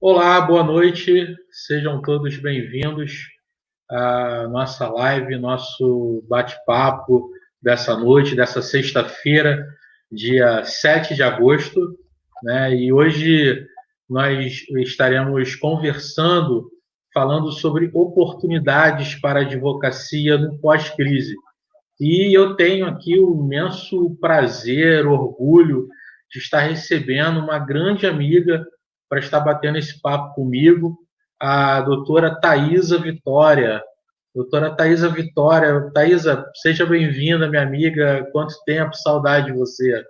Olá, boa noite, sejam todos bem-vindos à nossa live, nosso bate-papo dessa noite, dessa sexta-feira, dia 7 de agosto, né? E hoje nós estaremos conversando, falando sobre oportunidades para a advocacia no pós-crise. E eu tenho aqui o imenso prazer, orgulho de estar recebendo uma grande amiga para estar batendo esse papo comigo, a doutora Thaisa Vitória. Doutora Thaisa Vitória. Thaisa, seja bem-vinda, minha amiga. Quanto tempo, saudade de você.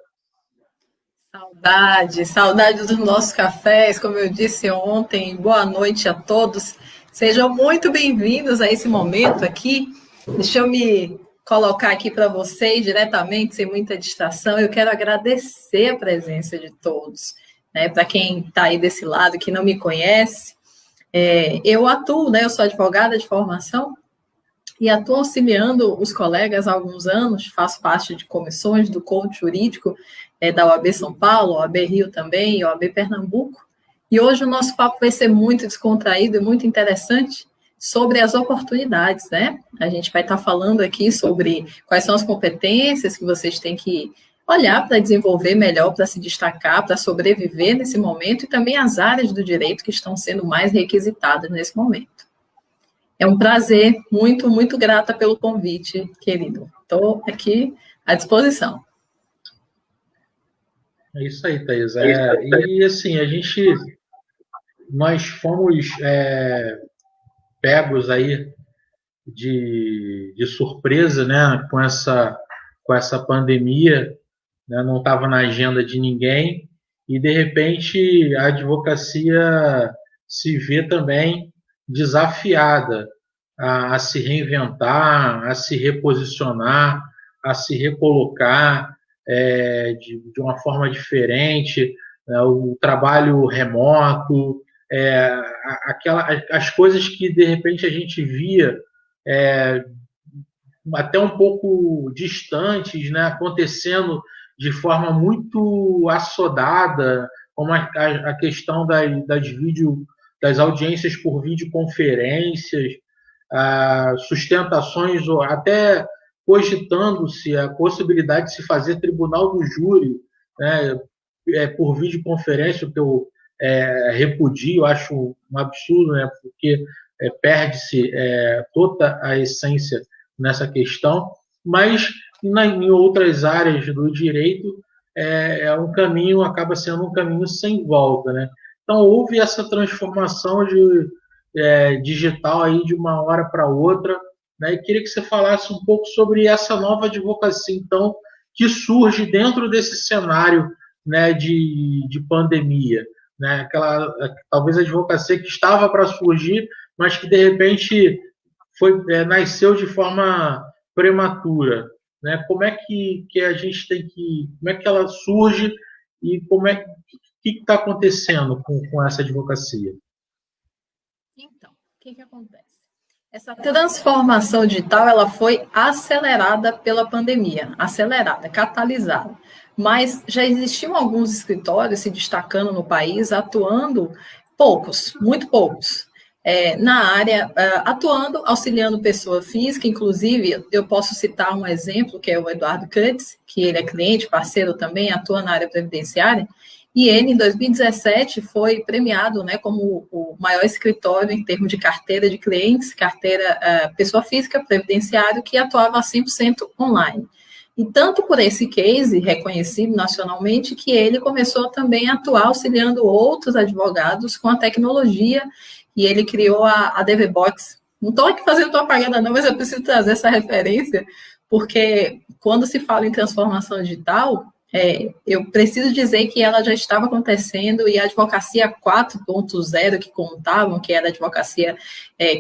Saudade dos nossos cafés, como eu disse ontem. Boa noite a todos. Sejam muito bem-vindos a esse momento aqui. Deixa eu me colocar aqui para vocês diretamente, sem muita distração. Eu quero agradecer a presença de todos, né? Para quem está aí desse lado, que não me conhece, eu atuo, né? Eu sou advogada de formação e atuo auxiliando os colegas há alguns anos, faço parte de comissões do coach jurídico da OAB São Paulo, OAB Rio também, OAB Pernambuco, e hoje o nosso papo vai ser muito descontraído e muito interessante sobre as oportunidades, né? A gente vai estar falando aqui sobre quais são as competências que vocês têm que olhar para desenvolver melhor, para se destacar, para sobreviver nesse momento, e também as áreas do direito que estão sendo mais requisitadas nesse momento. É um prazer, muito, muito grata pelo convite, querido. Estou aqui à disposição. É isso aí, Thaís. E assim, nós fomos pegos aí de surpresa, né, com essa pandemia, né, não estava na agenda de ninguém, e de repente a advocacia se vê também desafiada a se reinventar, a se reposicionar, a se recolocar de uma forma diferente, né, o trabalho remoto, as coisas que de repente a gente via é, até um pouco distantes, né, acontecendo de forma muito assodada, como a questão das audiências por videoconferências, sustentações, ou até cogitando-se a possibilidade de se fazer tribunal do júri, né, por videoconferência, o que eu repudio, acho um absurdo, né, porque perde-se toda a essência nessa questão, mas em outras áreas do direito um caminho, acaba sendo um caminho sem volta, né? Então houve essa transformação digital aí de uma hora para outra, né? E queria que você falasse um pouco sobre essa nova advocacia, então, que surge dentro desse cenário, né, de pandemia, né? Talvez a advocacia que estava para surgir, mas que de repente nasceu de forma prematura, né? Como é que a gente como é que ela surge e o que está acontecendo com essa advocacia? Então, o que acontece? Essa transformação digital, ela foi acelerada pela pandemia, acelerada, catalisada. Mas já existiam alguns escritórios se destacando no país, atuando poucos, muito poucos, na área, atuando, auxiliando pessoa física. Inclusive, eu posso citar um exemplo, que é o Eduardo Cutts, que ele é cliente, parceiro também, atua na área previdenciária, e ele, em 2017, foi premiado, né, como o maior escritório em termos de carteira de clientes, carteira pessoa física, previdenciário, que atuava 100% online. E tanto por esse case, reconhecido nacionalmente, que ele começou também a atuar auxiliando outros advogados com a tecnologia, e ele criou a DVBox. Não estou aqui fazendo propaganda não, mas eu preciso trazer essa referência, porque quando se fala em transformação digital, eu preciso dizer que ela já estava acontecendo, e a advocacia 4.0 que contavam, que era a advocacia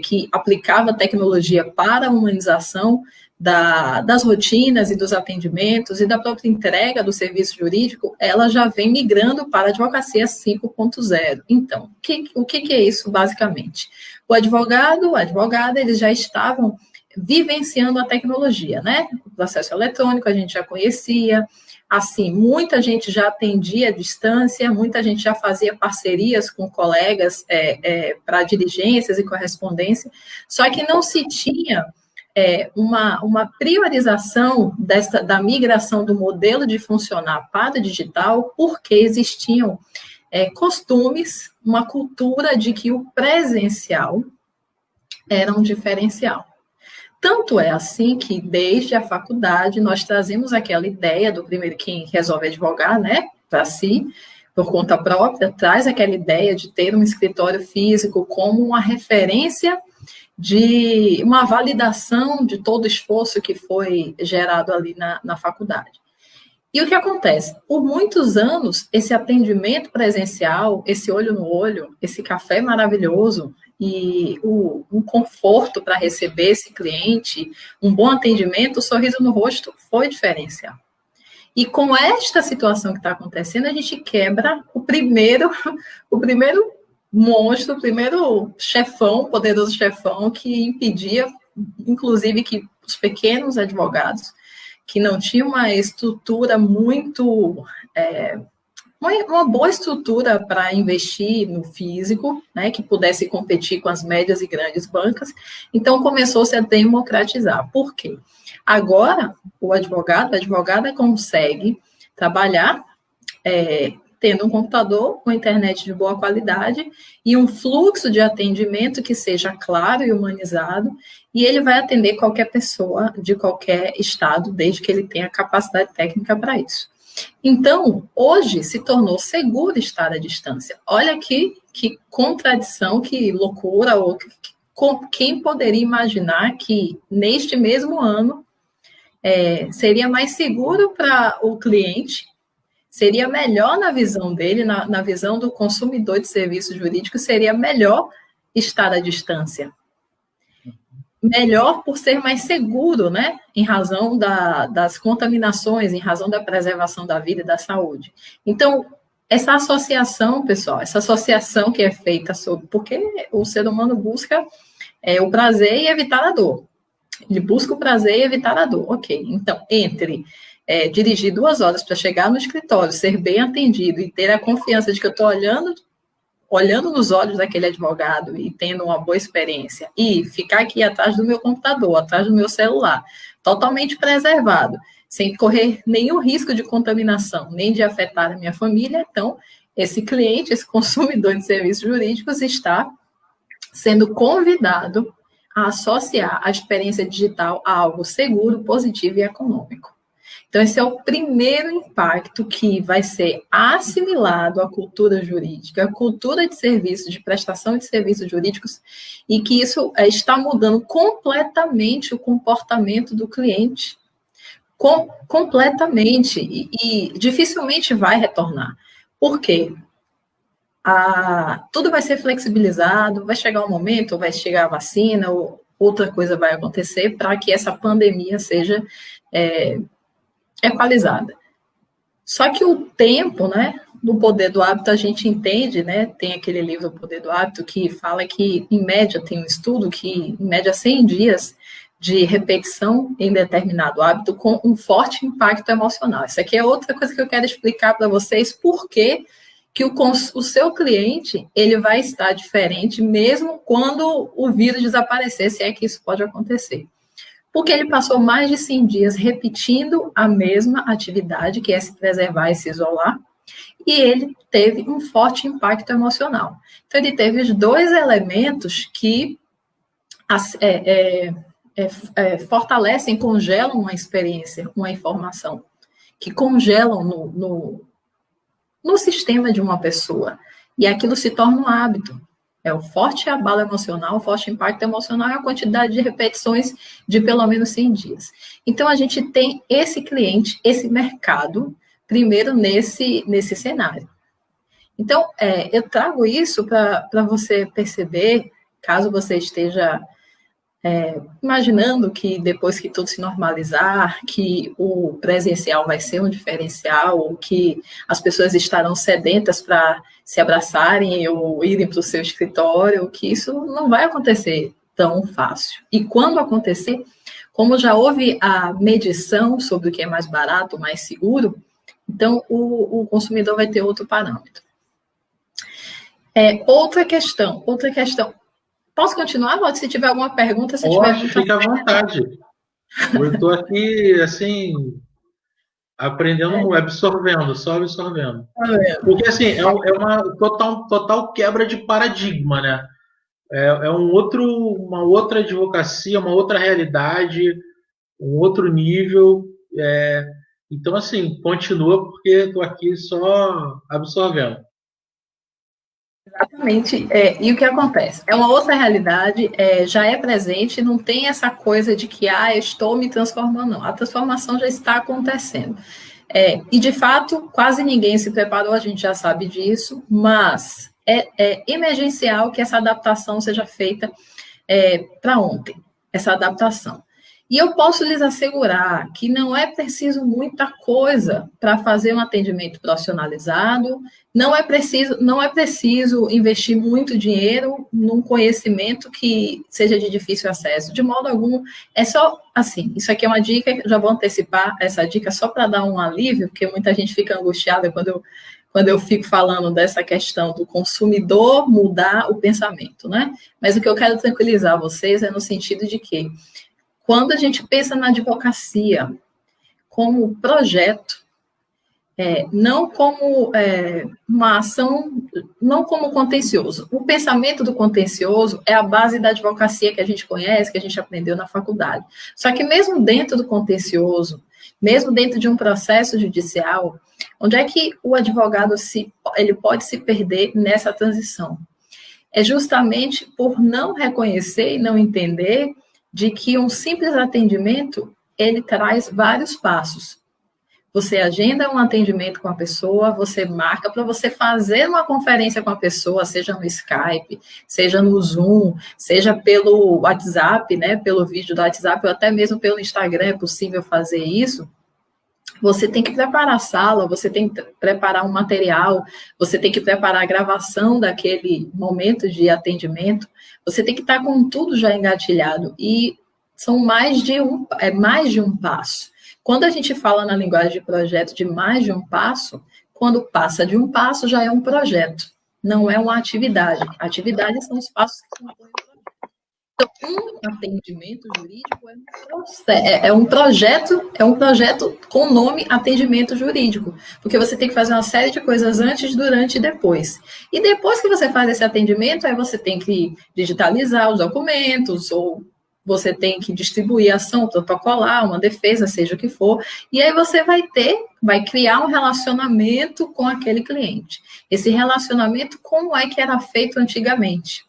que aplicava tecnologia para a humanização das rotinas e dos atendimentos e da própria entrega do serviço jurídico, ela já vem migrando para a advocacia 5.0. Então, o que é isso basicamente? O advogado, a advogada, eles já estavam vivenciando a tecnologia, né? O processo eletrônico a gente já conhecia, assim, muita gente já atendia à distância, muita gente já fazia parcerias com colegas para diligências e correspondência, só que não se tinha uma priorização da migração do modelo de funcionar para o digital, porque existiam costumes, uma cultura de que o presencial era um diferencial. Tanto é assim que, desde a faculdade, nós trazemos aquela ideia do primeiro, quem resolve advogar, né, para si, por conta própria, traz aquela ideia de ter um escritório físico como uma referência de uma validação de todo o esforço que foi gerado ali na faculdade. E o que acontece? Por muitos anos, esse atendimento presencial, esse olho no olho, esse café maravilhoso e um conforto para receber esse cliente, um bom atendimento, o sorriso no rosto foi diferencial. E com esta situação que está acontecendo, a gente quebra o primeiro monstro, o primeiro chefão, poderoso chefão, que impedia, inclusive, que os pequenos advogados, que não tinham uma estrutura muito... uma boa estrutura para investir no físico, né, que pudesse competir com as médias e grandes bancas, então começou-se a democratizar. Por quê? Agora, a advogada consegue trabalhar tendo um computador com internet de boa qualidade e um fluxo de atendimento que seja claro e humanizado, e ele vai atender qualquer pessoa de qualquer estado, desde que ele tenha capacidade técnica para isso. Então, hoje se tornou seguro estar à distância. Olha que contradição, que loucura, ou quem poderia imaginar que neste mesmo ano seria mais seguro para o cliente, seria melhor na visão dele, na visão do consumidor de serviços jurídicos, seria melhor estar à distância. Melhor por ser mais seguro, né? Em razão das contaminações, em razão da preservação da vida e da saúde. Então, essa associação, pessoal, essa associação que é feita porque o ser humano busca o prazer e evitar a dor. Ele busca o prazer e evitar a dor. Ok, então, entre dirigir 2 horas para chegar no escritório, ser bem atendido e ter a confiança de que eu estou olhando nos olhos daquele advogado e tendo uma boa experiência, e ficar aqui atrás do meu computador, atrás do meu celular, totalmente preservado, sem correr nenhum risco de contaminação, nem de afetar a minha família, então, esse cliente, esse consumidor de serviços jurídicos está sendo convidado a associar a experiência digital a algo seguro, positivo e econômico. Então, esse é o primeiro impacto que vai ser assimilado à cultura jurídica, à cultura de serviços, de prestação de serviços jurídicos, e que isso está mudando completamente o comportamento do cliente. Completamente. E dificilmente vai retornar. Por quê? Tudo vai ser flexibilizado, vai chegar um momento, vai chegar a vacina, ou outra coisa vai acontecer para que essa pandemia seja equalizada. Só que o tempo, né, do poder do hábito, a gente entende, né, tem aquele livro O Poder do Hábito que fala que, em média, tem um estudo que, em média, 100 dias de repetição em determinado hábito com um forte impacto emocional. Isso aqui é outra coisa que eu quero explicar para vocês, por que o seu cliente, ele vai estar diferente mesmo quando o vírus desaparecer, se é que isso pode acontecer. Porque ele passou mais de 100 dias repetindo a mesma atividade, que é se preservar e se isolar, e ele teve um forte impacto emocional. Então, ele teve os 2 elementos que fortalecem, congelam uma experiência, uma informação, que congelam no sistema de uma pessoa, e aquilo se torna um hábito. O forte abalo emocional, o forte impacto emocional é a quantidade de repetições de pelo menos 100 dias. Então, a gente tem esse cliente, esse mercado, primeiro nesse cenário. Então, eu trago isso para você perceber, caso você esteja imaginando que depois que tudo se normalizar, que o presencial vai ser um diferencial, ou que as pessoas estarão sedentas para se abraçarem ou irem para o seu escritório, que isso não vai acontecer tão fácil. E quando acontecer, como já houve a medição sobre o que é mais barato, mais seguro, Então, o consumidor vai ter outro parâmetro. Outra questão. Posso continuar, Walter? Se tiver alguma pergunta, se tiver muita... Fica à vontade. Eu estou aqui, assim, aprendendo, absorvendo, só absorvendo. Porque, assim, é uma total quebra de paradigma, né? Uma outra advocacia, uma outra realidade, um outro nível. Então, assim, continua, porque estou aqui só absorvendo. Exatamente. E o que acontece? É uma outra realidade, já é presente, não tem essa coisa de que, estou me transformando, não. A transformação já está acontecendo. E, de fato, quase ninguém se preparou, a gente já sabe disso, mas é emergencial que essa adaptação seja feita para ontem, essa adaptação. E eu posso lhes assegurar que não é preciso muita coisa para fazer um atendimento profissionalizado, não é preciso investir muito dinheiro num conhecimento que seja de difícil acesso, de modo algum. É só, assim, isso aqui é uma dica, já vou antecipar essa dica só para dar um alívio, porque muita gente fica angustiada quando eu fico falando dessa questão do consumidor mudar o pensamento, né? Mas o que eu quero tranquilizar vocês é no sentido de que, quando a gente pensa na advocacia como projeto, não como uma ação, não como contencioso. O pensamento do contencioso é a base da advocacia que a gente conhece, que a gente aprendeu na faculdade. Só que mesmo dentro do contencioso, mesmo dentro de um processo judicial, onde é que o advogado ele pode se perder nessa transição? É justamente por não reconhecer e não entender de que um simples atendimento, ele traz vários passos. Você agenda um atendimento com a pessoa, você marca para você fazer uma conferência com a pessoa, seja no Skype, seja no Zoom, seja pelo WhatsApp, né, pelo vídeo do WhatsApp, ou até mesmo pelo Instagram, é possível fazer isso. Você tem que preparar a sala, você tem que preparar um material, você tem que preparar a gravação daquele momento de atendimento, você tem que estar com tudo já engatilhado, e são mais de um passo. Quando a gente fala na linguagem de projeto de mais de um passo, quando passa de um passo já é um projeto, não é uma atividade. Atividades são os passos que compõem o projeto. Então, um atendimento jurídico é um projeto com o nome atendimento jurídico, porque você tem que fazer uma série de coisas antes, durante e depois. E depois que você faz esse atendimento, aí você tem que digitalizar os documentos, ou você tem que distribuir a ação protocolar, uma defesa, seja o que for, e aí você vai criar um relacionamento com aquele cliente. Esse relacionamento, como é que era feito antigamente?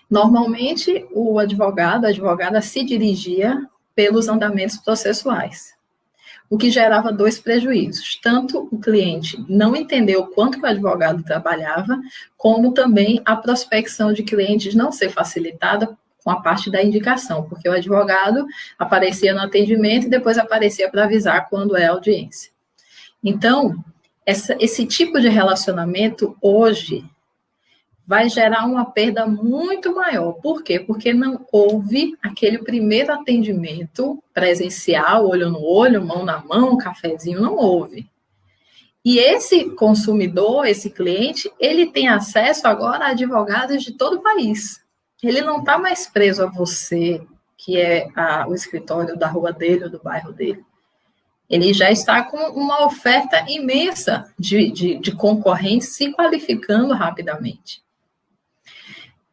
Normalmente, a advogada se dirigia pelos andamentos processuais, o que gerava dois prejuízos. Tanto o cliente não entendeu o quanto que o advogado trabalhava, como também a prospecção de clientes não ser facilitada com a parte da indicação, porque o advogado aparecia no atendimento e depois aparecia para avisar quando é audiência. Então, esse tipo de relacionamento hoje vai gerar uma perda muito maior. Por quê? Porque não houve aquele primeiro atendimento presencial, olho no olho, mão na mão, cafezinho, não houve. E esse consumidor, esse cliente, ele tem acesso agora a advogados de todo o país. Ele não está mais preso a você, que é o escritório da rua dele ou do bairro dele. Ele já está com uma oferta imensa de concorrentes se qualificando rapidamente.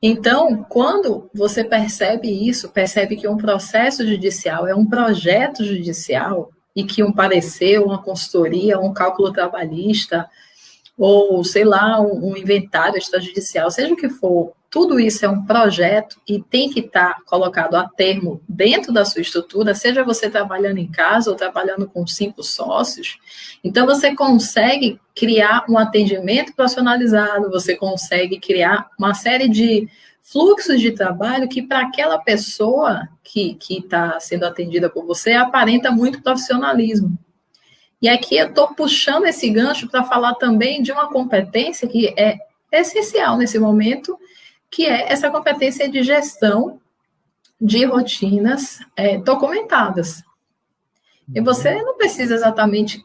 Então, quando você percebe isso, percebe que um processo judicial é um projeto judicial e que um parecer, uma consultoria, um cálculo trabalhista, ou, sei lá, um inventário extrajudicial, seja o que for, tudo isso é um projeto e tem que estar colocado a termo dentro da sua estrutura, seja você trabalhando em casa ou trabalhando com 5 sócios. Então, você consegue criar um atendimento profissionalizado, você consegue criar uma série de fluxos de trabalho que, para aquela pessoa que está sendo atendida por você, aparenta muito profissionalismo. E aqui eu estou puxando esse gancho para falar também de uma competência que é essencial nesse momento, que é essa competência de gestão de rotinas documentadas. E você não precisa exatamente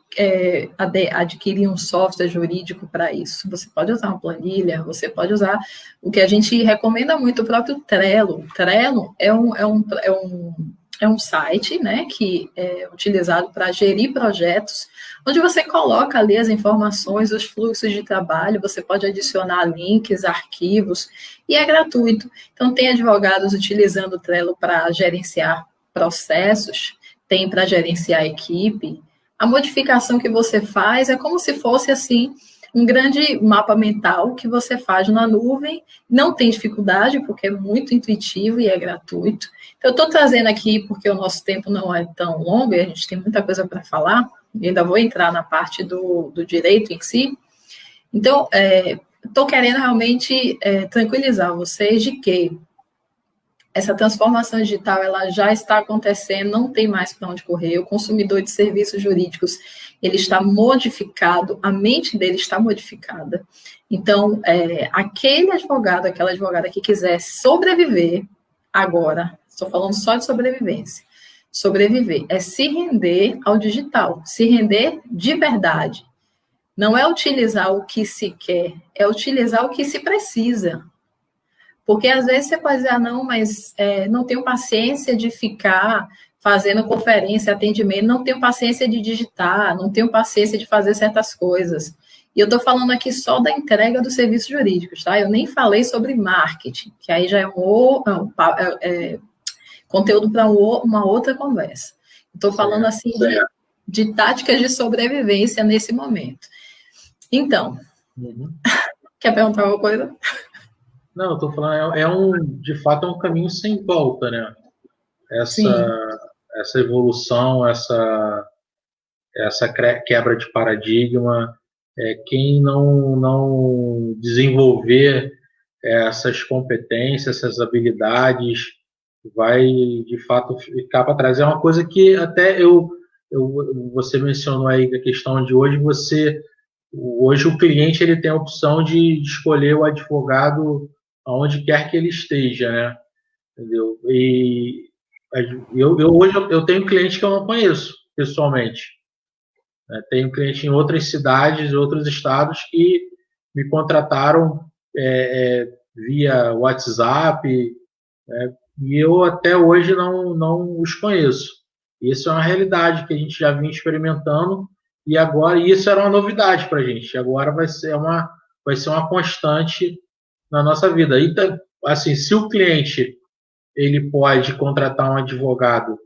adquirir um software jurídico para isso. Você pode usar uma planilha, você pode usar o que a gente recomenda muito, o próprio Trello. Trello é um site, né, que é utilizado para gerir projetos, onde você coloca ali as informações, os fluxos de trabalho, você pode adicionar links, arquivos, e é gratuito. Então, tem advogados utilizando o Trello para gerenciar processos, tem para gerenciar a equipe. A modificação que você faz é como se fosse, assim, um grande mapa mental que você faz na nuvem, não tem dificuldade, porque é muito intuitivo e é gratuito. Então, eu estou trazendo aqui, porque o nosso tempo não é tão longo, e a gente tem muita coisa para falar, e ainda vou entrar na parte do direito em si. Então, estou querendo realmente tranquilizar vocês de que essa transformação digital, ela já está acontecendo, não tem mais para onde correr. O consumidor de serviços jurídicos, ele está modificado, a mente dele está modificada. Então, aquele advogado, aquela advogada que quiser sobreviver agora, estou falando só de sobrevivência, sobreviver é se render ao digital, se render de verdade. Não é utilizar o que se quer, é utilizar o que se precisa. Porque às vezes você pode dizer, não, mas não tenho paciência de ficar fazendo conferência, atendimento, não tenho paciência de digitar, não tenho paciência de fazer certas coisas. E eu estou falando aqui só da entrega dos serviços jurídicos, tá? Eu nem falei sobre marketing, que aí já é conteúdo para uma outra conversa. Estou falando assim de táticas de sobrevivência nesse momento. Então, quer perguntar alguma coisa? Não, eu estou falando, de fato, é um caminho sem volta, né? Essa evolução, essa quebra de paradigma, quem não desenvolver essas competências, essas habilidades, vai, de fato, ficar para trás. É uma coisa que até você mencionou aí a questão de hoje o cliente ele tem a opção de escolher o advogado aonde quer que ele esteja, né? Entendeu? E hoje eu tenho cliente que eu não conheço pessoalmente. Né? Tenho cliente em outras cidades, outros estados que me contrataram via WhatsApp, né? E eu até hoje não os conheço. Isso é uma realidade que a gente já vinha experimentando e agora isso era uma novidade para a gente. Agora vai ser uma constante na nossa vida. E, assim, se o cliente ele pode contratar um advogado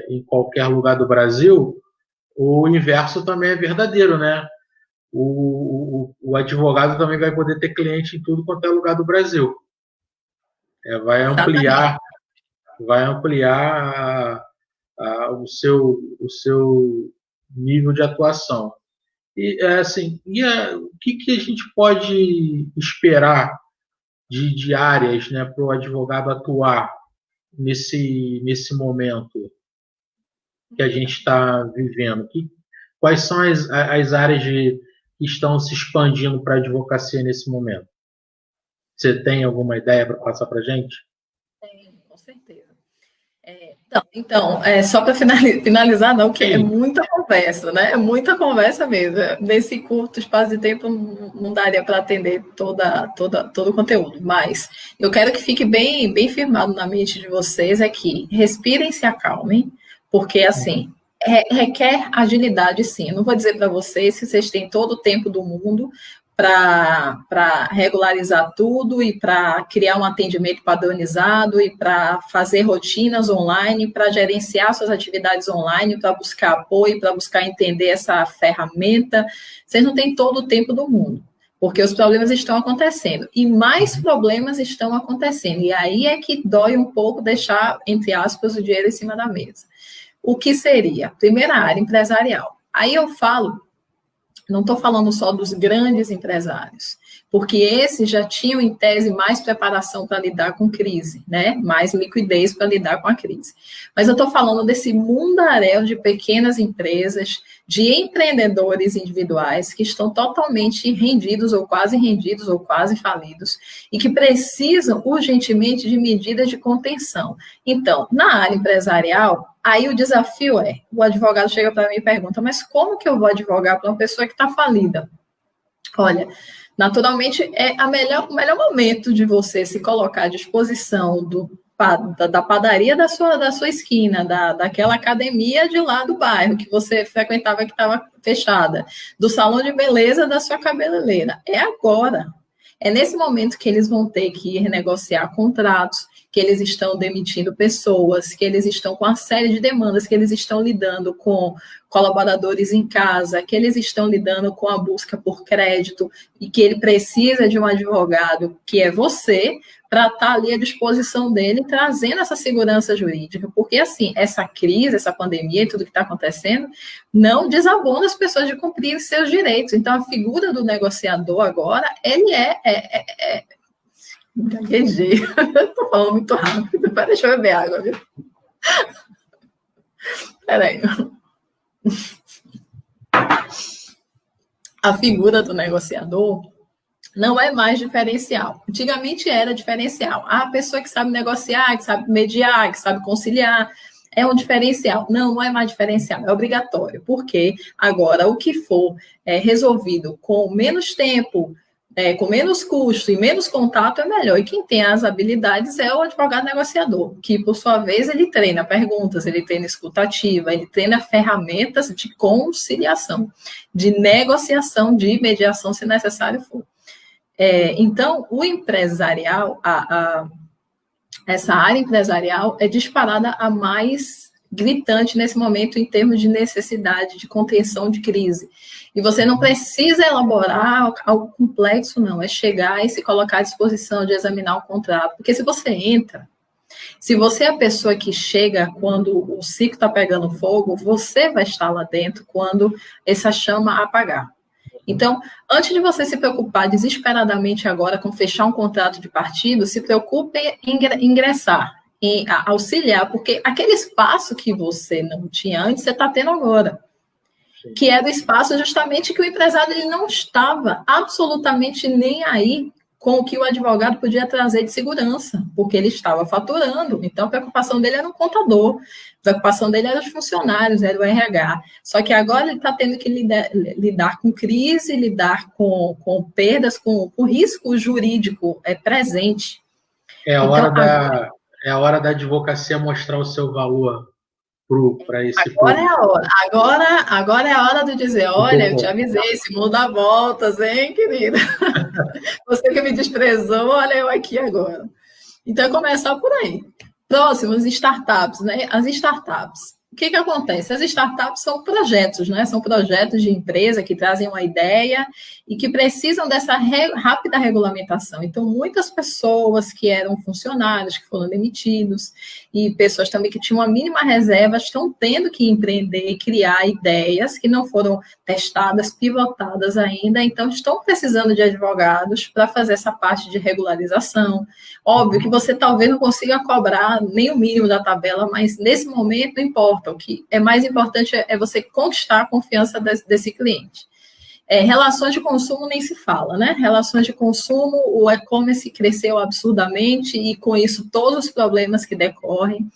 em qualquer lugar do Brasil, o inverso também é verdadeiro, né? O advogado também vai poder ter cliente em tudo quanto é lugar do Brasil. Vai ampliar o seu nível de atuação. E o que a gente pode esperar de áreas, né, para o advogado atuar nesse momento que a gente está vivendo? Quais são as áreas que estão se expandindo para a advocacia nesse momento? Você tem alguma ideia para passar para a gente? Tenho, com certeza. Então, só para finalizar, não, que é muita conversa, né? É muita conversa mesmo. Nesse curto espaço de tempo não daria para atender todo o conteúdo, mas eu quero que fique bem, bem firmado na mente de vocês que respirem, se acalmem, porque, assim, requer agilidade, sim. Eu não vou dizer para vocês que vocês têm todo o tempo do mundo para regularizar tudo e para criar um atendimento padronizado e para fazer rotinas online, para gerenciar suas atividades online, para buscar apoio, para buscar entender essa ferramenta. Vocês não têm todo o tempo do mundo, porque os problemas estão acontecendo e mais problemas estão acontecendo. E aí é que dói um pouco deixar, entre aspas, o dinheiro em cima da mesa. O que seria? Primeira área, empresarial. Aí eu falo, não estou falando só dos grandes empresários, porque esses já tinham, em tese, mais preparação para lidar com crise, né? Mais liquidez para lidar com a crise. Mas eu estou falando desse mundaréu de pequenas empresas, de empreendedores individuais que estão totalmente rendidos ou quase falidos e que precisam urgentemente de medidas de contenção. Então, na área empresarial, aí o desafio o advogado chega para mim e pergunta, mas como que eu vou advogar para uma pessoa que está falida? Olha, naturalmente, o melhor momento de você se colocar à disposição da padaria da sua esquina, daquela academia de lá do bairro que você frequentava que estava fechada, do salão de beleza da sua cabeleireira. É agora. É nesse momento que eles vão ter que renegociar contratos, que eles estão demitindo pessoas, que eles estão com uma série de demandas, que eles estão lidando com colaboradores em casa, que eles estão lidando com a busca por crédito e que ele precisa de um advogado, que é você, para estar ali à disposição dele, trazendo essa segurança jurídica. Porque, assim, essa crise, essa pandemia e tudo que está acontecendo, não desabona as pessoas de cumprir seus direitos. Então, a figura do negociador agora, ele gaguejei. Estou falando muito rápido. Deixa eu beber água, viu? Peraí. A figura do negociador não é mais diferencial. Antigamente era diferencial. A pessoa que sabe negociar, que sabe mediar, que sabe conciliar, é um diferencial. Não é mais diferencial, é obrigatório. Porque agora o que for resolvido com menos tempo, com menos custo e menos contato é melhor. E quem tem as habilidades é o advogado negociador, que, por sua vez, ele treina perguntas, ele treina escutativa, ele treina ferramentas de conciliação, de negociação, de mediação, se necessário for. Então, o empresarial, essa área empresarial é disparada a mais gritante nesse momento em termos de necessidade de contenção de crise. E você não precisa elaborar algo complexo, não. É chegar e se colocar à disposição de examinar o contrato. Porque se você é a pessoa que chega quando o ciclo está pegando fogo, você vai estar lá dentro quando essa chama apagar. Então, antes de você se preocupar desesperadamente agora com fechar um contrato de partido, se preocupe em ingressar, em auxiliar, porque aquele espaço que você não tinha antes, você está tendo agora. Que era o espaço justamente que o empresário ele não estava absolutamente nem aí com o que o advogado podia trazer de segurança, porque ele estava faturando. Então, a preocupação dele era o contador, a preocupação dele era os funcionários, era o RH. Só que agora ele está tendo que lidar com crise, lidar com perdas, com risco jurídico presente. É a hora da advocacia mostrar o seu valor para esse agora público. É a hora. Agora é a hora de dizer, olha, eu te avisei, esse mundo dá voltas, hein, querida? Você que me desprezou, olha eu aqui agora. Então, é começar por aí. Próximos, startups, né? As startups. O que acontece? As startups são projetos, né? São projetos de empresa que trazem uma ideia e que precisam dessa rápida regulamentação. Então, muitas pessoas que eram funcionários, que foram demitidos, e pessoas também que tinham uma mínima reserva, estão tendo que empreender e criar ideias que não foram testadas, pivotadas ainda, então estão precisando de advogados para fazer essa parte de regularização. Óbvio que você talvez não consiga cobrar nem o mínimo da tabela, mas nesse momento não importa. O que é mais importante é você conquistar a confiança desse cliente. Relações de consumo nem se fala, né? Relações de consumo, o e-commerce cresceu absurdamente e com isso todos os problemas que decorrem.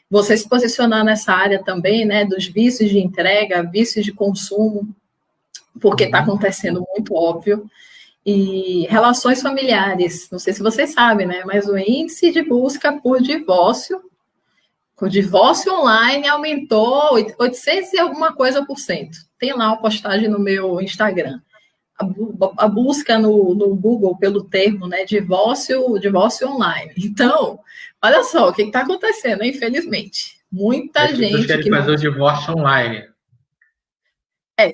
Você se posicionar nessa área também, né? Dos vícios de entrega, vícios de consumo, porque está acontecendo muito óbvio. E relações familiares, não sei se vocês sabem, né? Mas o índice de busca por divórcio, o divórcio online aumentou 800 e alguma coisa %. Tem lá uma postagem no meu Instagram. A busca no Google pelo termo, né, divórcio online. Então, olha só o que está acontecendo, infelizmente. Muita gente querem fazer o divórcio online.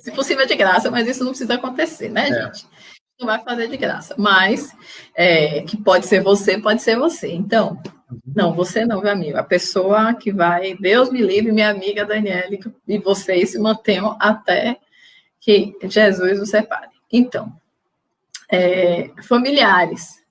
Se possível de graça, mas isso não precisa acontecer, né, gente? Não vai fazer de graça. Mas, que pode ser você, pode ser você. Então, não, você não, meu amigo. A pessoa que vai, Deus me livre, minha amiga Daniele, e vocês se mantenham até que Jesus os separe. Então, familiares.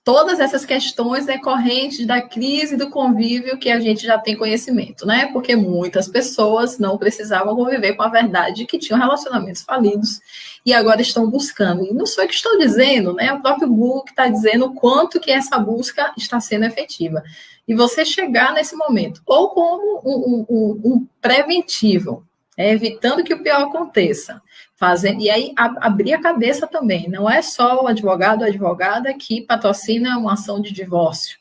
Todas essas questões decorrentes da crise do convívio que a gente já tem conhecimento, né? Porque muitas pessoas não precisavam conviver com a verdade que tinham relacionamentos falidos e agora estão buscando. E não sou eu que estou dizendo, né? É o próprio Google que está dizendo o quanto que essa busca está sendo efetiva. E você chegar nesse momento, ou como um preventivo, evitando que o pior aconteça, e aí abrir a cabeça também, não é só o advogado ou advogada que patrocina uma ação de divórcio,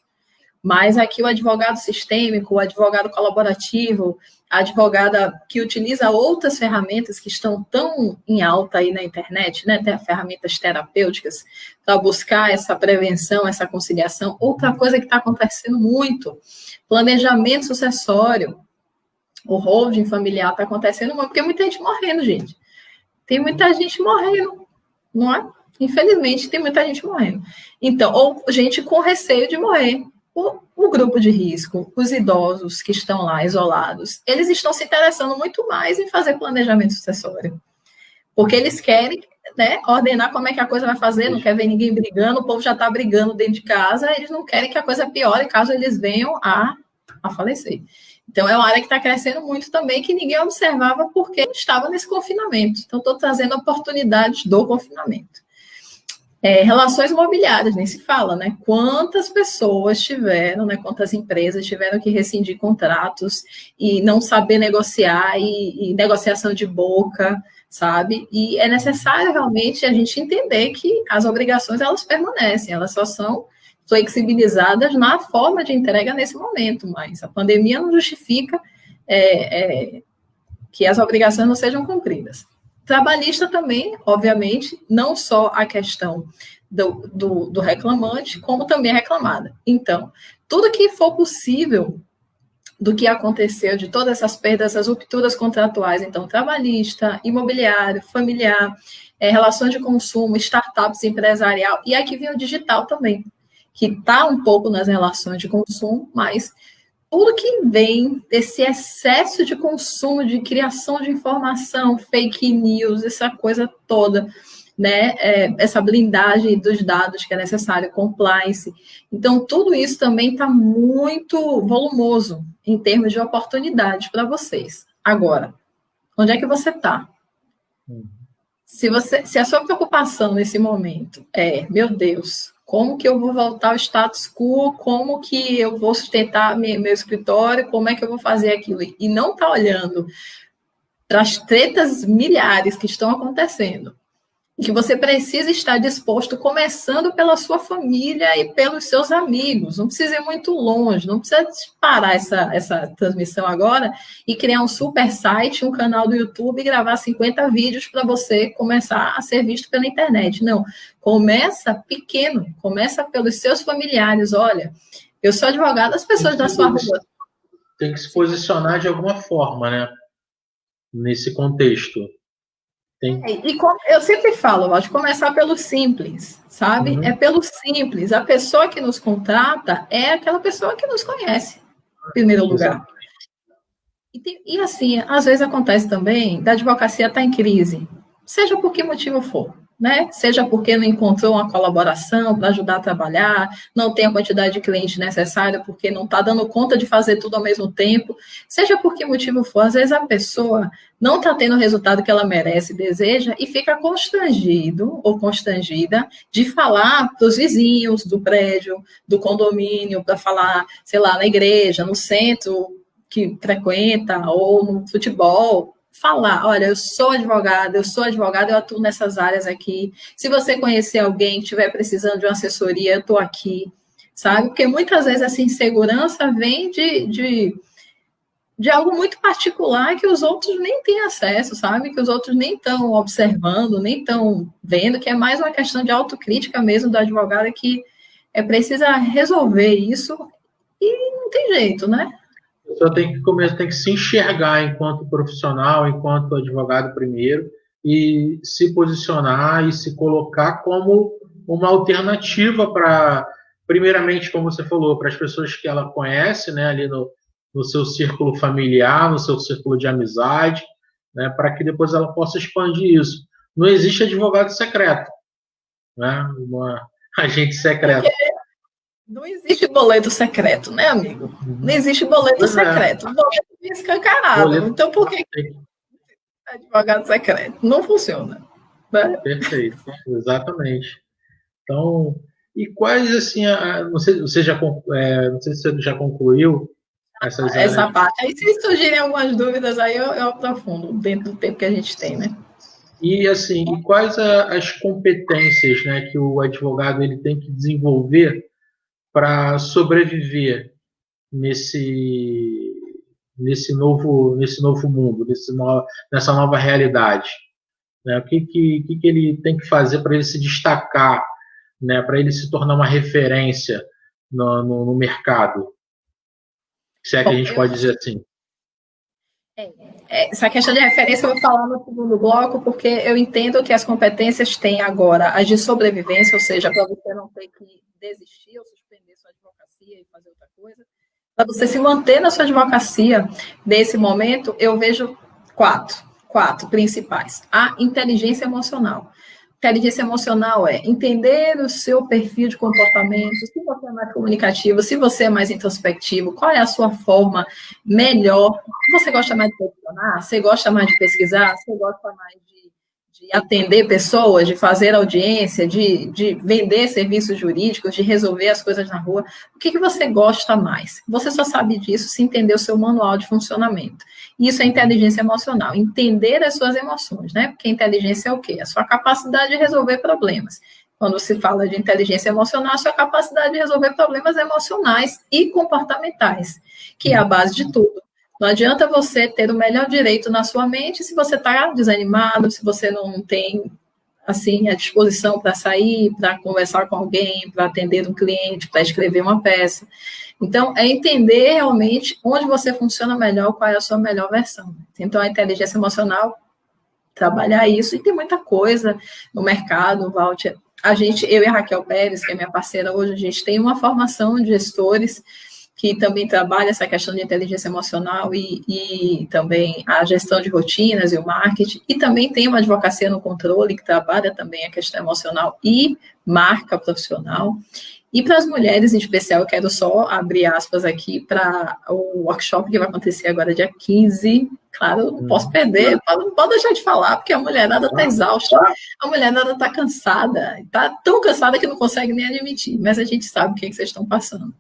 mas aqui o advogado sistêmico, o advogado colaborativo, a advogada que utiliza outras ferramentas que estão tão em alta aí na internet, né, tem ferramentas terapêuticas para buscar essa prevenção, essa conciliação. Outra coisa que está acontecendo muito, planejamento sucessório, o holding familiar está acontecendo muito, porque muita gente morrendo, gente. Tem muita gente morrendo, não é? Infelizmente, tem muita gente morrendo. Então, ou gente com receio de morrer. O grupo de risco, os idosos que estão lá isolados, eles estão se interessando muito mais em fazer planejamento sucessório. Porque eles querem, né, ordenar como é que a coisa vai fazer, não quer ver ninguém brigando, o povo já está brigando dentro de casa, eles não querem que a coisa piore caso eles venham a falecer. Então, é uma área que está crescendo muito também, que ninguém observava porque estava nesse confinamento. Então, estou trazendo oportunidades do confinamento. Relações imobiliárias, nem se fala, né? Quantas pessoas tiveram, né? Quantas empresas tiveram que rescindir contratos e não saber negociar, e negociação de boca, sabe? E é necessário realmente a gente entender que as obrigações, elas permanecem, elas só são flexibilizadas na forma de entrega nesse momento, mas a pandemia não justifica que as obrigações não sejam cumpridas. Trabalhista também, obviamente, não só a questão do reclamante, como também a reclamada. Então, tudo que for possível do que aconteceu, de todas essas perdas, essas rupturas contratuais, então, trabalhista, imobiliário, familiar, relações de consumo, startups, empresarial, e aqui vem o digital também, que está um pouco nas relações de consumo, mas tudo que vem desse excesso de consumo, de criação de informação, fake news, essa coisa toda, né? Essa blindagem dos dados que é necessário, compliance. Então, tudo isso também está muito volumoso em termos de oportunidades para vocês. Agora, onde é que você está? Se a sua preocupação nesse momento meu Deus, como que eu vou voltar ao status quo, como que eu vou sustentar meu escritório, como é que eu vou fazer aquilo, e não está olhando para as tretas milhares que estão acontecendo, que você precisa estar disposto, começando pela sua família e pelos seus amigos. Não precisa ir muito longe, não precisa parar essa transmissão agora e criar um super site, um canal do YouTube e gravar 50 vídeos para você começar a ser visto pela internet. Não, começa pequeno, começa pelos seus familiares. Olha, eu sou advogada, as pessoas da sua rua. Tem que se posicionar de alguma forma, né? Nesse contexto. E eu sempre falo, de começar pelo simples, sabe? Uhum. É pelo simples. A pessoa que nos contrata é aquela pessoa que nos conhece, em primeiro lugar. E assim, às vezes acontece também da advocacia estar em crise, seja por que motivo for, né? Seja porque não encontrou uma colaboração para ajudar a trabalhar, não tem a quantidade de clientes necessária porque não está dando conta de fazer tudo ao mesmo tempo, seja por que motivo for, às vezes a pessoa não está tendo o resultado que ela merece, deseja, e fica constrangido ou constrangida de falar para os vizinhos do prédio, do condomínio, para falar, sei lá, na igreja, no centro que frequenta, ou no futebol, falar, olha, eu sou advogada, eu atuo nessas áreas aqui, se você conhecer alguém que estiver precisando de uma assessoria, eu estou aqui, sabe? Porque muitas vezes essa insegurança vem de algo muito particular que os outros nem têm acesso, sabe? Que os outros nem estão observando, nem estão vendo, que é mais uma questão de autocrítica mesmo do advogado, que precisa resolver isso e não tem jeito, né? A pessoa tem que se enxergar enquanto profissional, enquanto advogado primeiro, e se posicionar e se colocar como uma alternativa para, primeiramente, como você falou, para as pessoas que ela conhece, né, ali no seu círculo familiar, no seu círculo de amizade, né, para que depois ela possa expandir isso. Não existe advogado secreto. né? Um agente secreto. Não existe boleto secreto, né, amigo? Não existe boleto secreto. O boleto é escancarado. Boleto... Então, por que advogado secreto? Não funciona. Né? Perfeito, exatamente. Então, e quais, assim, não sei, não sei se você já concluiu essa parte. Aí, se surgirem algumas dúvidas, aí eu aprofundo dentro do tempo que a gente tem, né? E, assim, e quais as competências, né, que o advogado ele tem que desenvolver para sobreviver nesse novo mundo, nessa nova realidade? Né? O que ele tem que fazer para ele se destacar, né? Para ele se tornar uma referência no mercado? Se é que a gente pode dizer assim. Essa questão de referência eu vou falar no segundo bloco, porque eu entendo que as competências têm agora as de sobrevivência, ou seja, para você não ter que desistir ou suspender sua advocacia e fazer outra coisa. Para você se manter na sua advocacia, nesse momento, eu vejo quatro principais. A inteligência emocional. Inteligência emocional é entender o seu perfil de comportamento, se você é mais comunicativo, se você é mais introspectivo, qual é a sua forma melhor. Você gosta mais de questionar? Você gosta mais de pesquisar? Você gosta mais de atender pessoas, de fazer audiência, de vender serviços jurídicos, de resolver as coisas na rua? O que você gosta mais? Você só sabe disso se entender o seu manual de funcionamento. Isso é inteligência emocional, entender as suas emoções, né? Porque inteligência é o quê? A sua capacidade de resolver problemas. Quando se fala de inteligência emocional, a sua capacidade de resolver problemas emocionais e comportamentais, que é a base de tudo. Não adianta você ter o melhor direito na sua mente se você está desanimado, se você não tem assim a disposição para sair, para conversar com alguém, para atender um cliente, para escrever uma peça. Então, é entender realmente onde você funciona melhor, qual é a sua melhor versão. Então, a inteligência emocional, trabalhar isso, e tem muita coisa no mercado, Walter. Eu e a Raquel Pérez, que é minha parceira hoje, a gente tem uma formação de gestores que também trabalha essa questão de inteligência emocional e também a gestão de rotinas e o marketing, e também tem uma advocacia no controle, que trabalha também a questão emocional e marca profissional. E para as mulheres, em especial, eu quero só abrir aspas aqui para o workshop que vai acontecer agora dia 15. Claro, não posso perder, não pode deixar de falar, porque a mulherada está exausta, a mulherada está cansada, está tão cansada que não consegue nem admitir, mas a gente sabe o que vocês estão passando.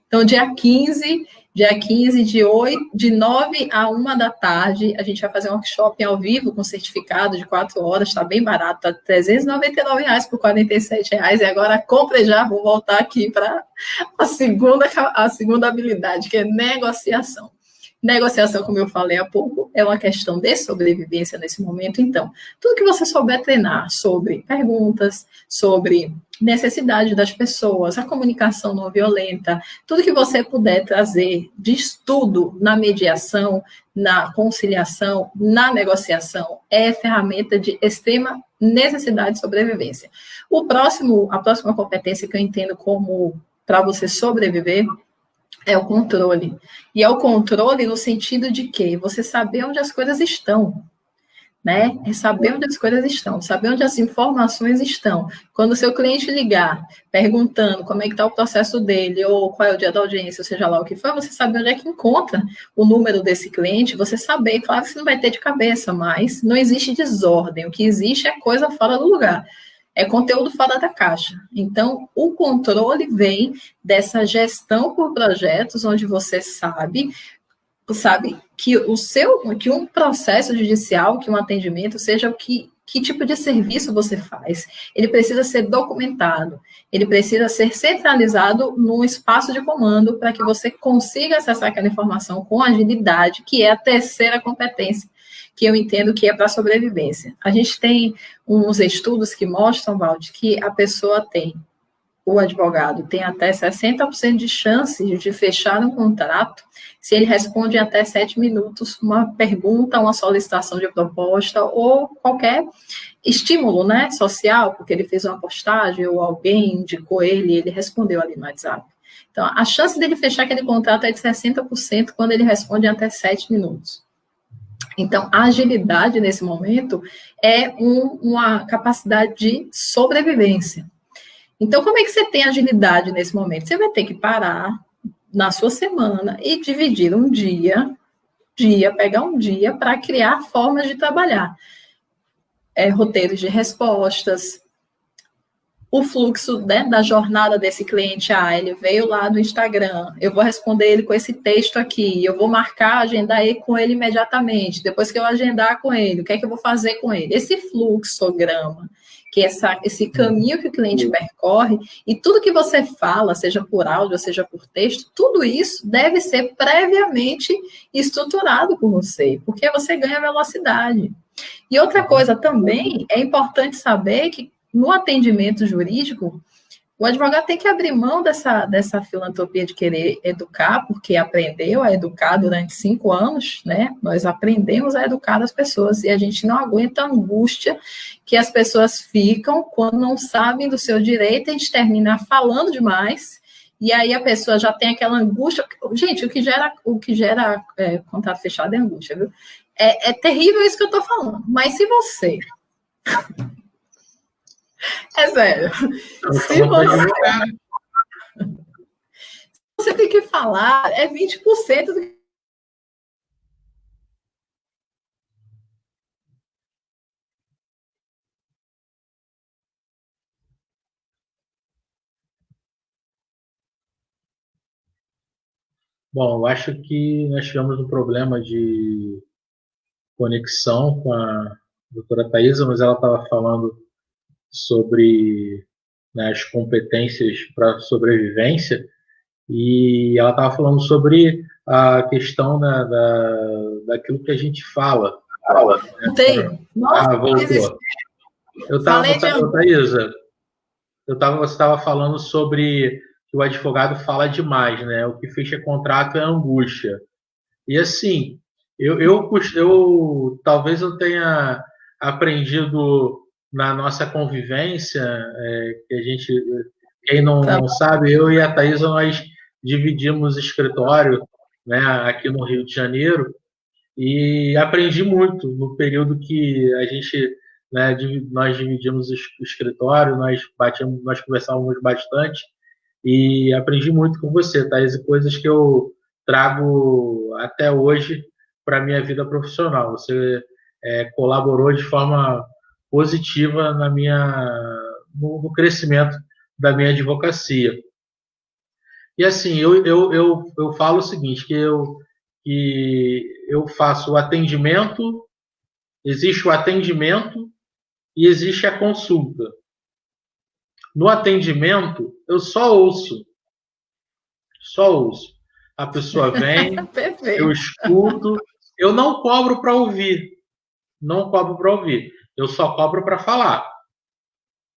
Então, dia 15 de 9 a 1 da tarde, a gente vai fazer um workshop ao vivo com certificado de 4 horas, está bem barato, está R$399 por R$47, e agora compre já, vou voltar aqui para a segunda habilidade, que é negociação. Negociação, como eu falei há pouco, é uma questão de sobrevivência nesse momento. Então, tudo que você souber treinar sobre perguntas, sobre necessidade das pessoas, a comunicação não violenta, tudo que você puder trazer de estudo na mediação, na conciliação, na negociação, é ferramenta de extrema necessidade de sobrevivência. A próxima competência que eu entendo como para você sobreviver é o controle. E é o controle no sentido de que você saber onde as coisas estão, né? É saber onde as coisas estão, saber onde as informações estão. Quando o seu cliente ligar, perguntando como é que está o processo dele, ou qual é o dia da audiência, ou seja lá o que for, você saber onde é que encontra o número desse cliente, você saber, claro que você não vai ter de cabeça, mas não existe desordem, o que existe é coisa fora do lugar. É conteúdo fora da caixa. Então, o controle vem dessa gestão por projetos, onde você sabe que um processo judicial, que um atendimento, seja o que tipo de serviço você faz. Ele precisa ser documentado, ele precisa ser centralizado num espaço de comando para que você consiga acessar aquela informação com agilidade, que é a terceira competência, que eu entendo que é para a sobrevivência. A gente tem uns estudos que mostram, Valde, que o advogado tem até 60% de chance de fechar um contrato se ele responde em até 7 minutos uma pergunta, uma solicitação de proposta ou qualquer estímulo, né, social, porque ele fez uma postagem ou alguém indicou ele respondeu ali no WhatsApp. Então, a chance dele fechar aquele contrato é de 60% quando ele responde em até 7 minutos. Então, a agilidade nesse momento é uma capacidade de sobrevivência. Então, como é que você tem agilidade nesse momento? Você vai ter que parar na sua semana e dividir um dia, pegar um dia para criar formas de trabalhar. Roteiros de respostas, o fluxo, né, da jornada desse cliente, ele veio lá do Instagram, eu vou responder ele com esse texto aqui, eu vou marcar, agendar ele com ele imediatamente, depois que eu agendar com ele, o que é que eu vou fazer com ele? Esse fluxograma, que é esse caminho que o cliente percorre, e tudo que você fala, seja por áudio, seja por texto, tudo isso deve ser previamente estruturado por você, porque você ganha velocidade. E outra coisa também, é importante saber que no atendimento jurídico, o advogado tem que abrir mão dessa filantropia de querer educar, porque aprendeu a educar durante 5 anos, né? Nós aprendemos a educar as pessoas e a gente não aguenta a angústia que as pessoas ficam quando não sabem do seu direito, a gente termina falando demais, e aí a pessoa já tem aquela angústia. Gente, o que gera contrato fechado é angústia, viu? É terrível isso que eu estou falando, mas se você... É sério. Se você tem que falar, 20% do que... Bom, eu acho que nós tivemos um problema de conexão com a doutora Thaisa, mas ela estava falando sobre, né, as competências para sobrevivência, e ela estava falando sobre a questão, né, daquilo que a gente fala. Tem. Voltou. Thaisa, você estava falando sobre que o advogado fala demais, né? O que fecha contrato é angústia. E assim, eu talvez eu tenha aprendido na nossa convivência, que a gente, quem não sabe, eu e a Thaisa, nós dividimos escritório, né, aqui no Rio de Janeiro, e aprendi muito no período que a gente, né, nós dividimos o escritório, nós conversávamos bastante, e aprendi muito com você, Thaisa, coisas que eu trago até hoje para a minha vida profissional. Você colaborou de forma positiva no crescimento da minha advocacia. E assim, eu falo o seguinte, que eu faço o atendimento, existe o atendimento e existe a consulta. No atendimento, eu só ouço. A pessoa vem, eu escuto, eu não cobro para ouvir. Eu só cobro para falar.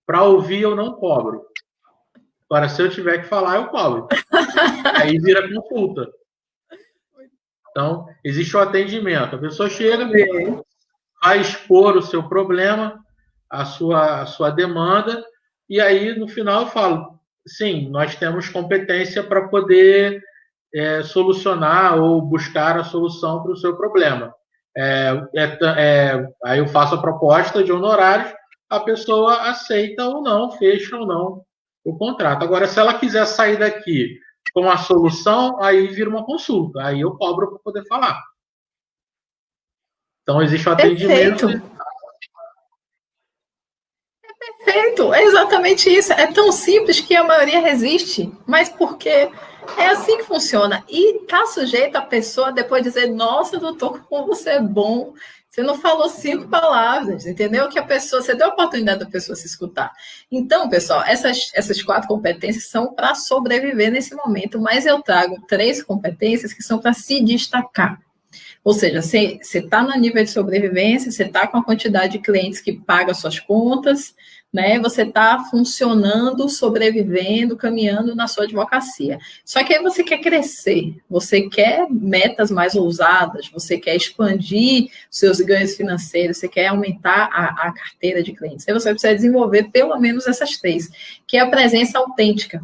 Para ouvir, eu não cobro. Agora, se eu tiver que falar, eu cobro. Aí vira consulta. Então, existe o atendimento. A pessoa chega, vai expor o seu problema, a sua demanda, e aí, no final, eu falo, sim, nós temos competência para poder solucionar ou buscar a solução para o seu problema. Aí eu faço a proposta de honorários, a pessoa aceita ou não, fecha ou não o contrato. Agora, se ela quiser sair daqui com a solução, aí vira uma consulta, aí eu cobro para poder falar. Então, existe o atendimento. Perfeito, é exatamente isso. É tão simples que a maioria resiste, mas porque é assim que funciona. E está sujeito a pessoa depois dizer, nossa, doutor, como você é bom. Você não falou 5 palavras, entendeu? Que a pessoa, você deu a oportunidade da pessoa se escutar. Então, pessoal, essas 4 competências são para sobreviver nesse momento, mas eu trago 3 competências que são para se destacar. Ou seja, você está no nível de sobrevivência, você está com a quantidade de clientes que pagam suas contas, né? Você está funcionando, sobrevivendo, caminhando na sua advocacia. Só que aí você quer crescer, você quer metas mais ousadas, você quer expandir seus ganhos financeiros, você quer aumentar a carteira de clientes. Aí você precisa desenvolver pelo menos essas 3, que é a presença autêntica.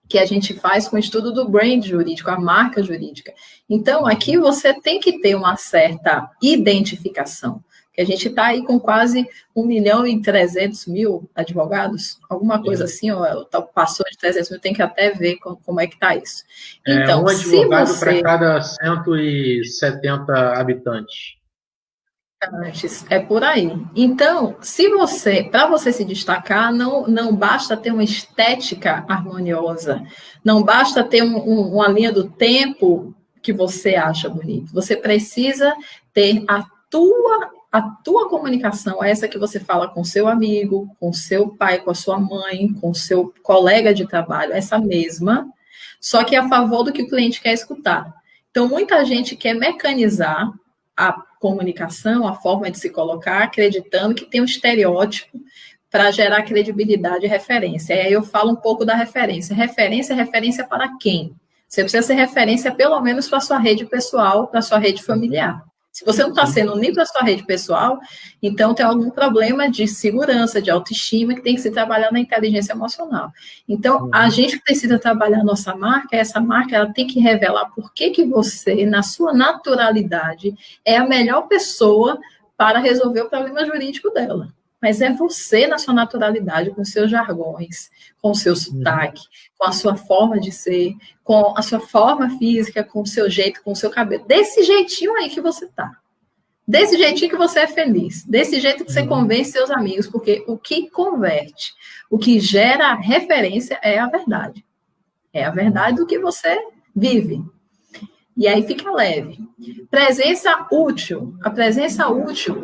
que a gente faz com o estudo do brand jurídico, a marca jurídica. Então, aqui você tem que ter uma certa identificação, que a gente está aí com quase 1.300.000 advogados, alguma coisa assim, ou passou de 300 mil, tem que até ver como é que está isso. Então, um advogado para cada 170 habitantes. É por aí. Então, para você se destacar, não basta ter uma estética harmoniosa, não basta ter uma linha do tempo que você acha bonito. Você precisa ter a tua comunicação, essa que você fala com seu amigo, com seu pai, com a sua mãe, com seu colega de trabalho, essa mesma, só que a favor do que o cliente quer escutar. Então, muita gente quer mecanizar a comunicação, a forma de se colocar, acreditando que tem um estereótipo para gerar credibilidade e referência. E aí eu falo um pouco da referência. Referência é referência para quem? Você precisa ser referência pelo menos para a sua rede pessoal, para a sua rede familiar. Se você não está sendo nem para a sua rede pessoal, então tem algum problema de segurança, de autoestima, que tem que se trabalhar na inteligência emocional. Então, a gente precisa trabalhar a nossa marca, essa marca ela tem que revelar por que você, na sua naturalidade, é a melhor pessoa para resolver o problema jurídico dela. Mas é você, na sua naturalidade, com seus jargões, com o seu sotaque, com a sua forma de ser, com a sua forma física, com o seu jeito, com o seu cabelo. Desse jeitinho aí que você tá. Desse jeitinho que você é feliz. Desse jeito que você convence seus amigos. Porque o que converte, o que gera referência é a verdade. É a verdade do que você vive. E aí fica leve. Presença útil. A presença útil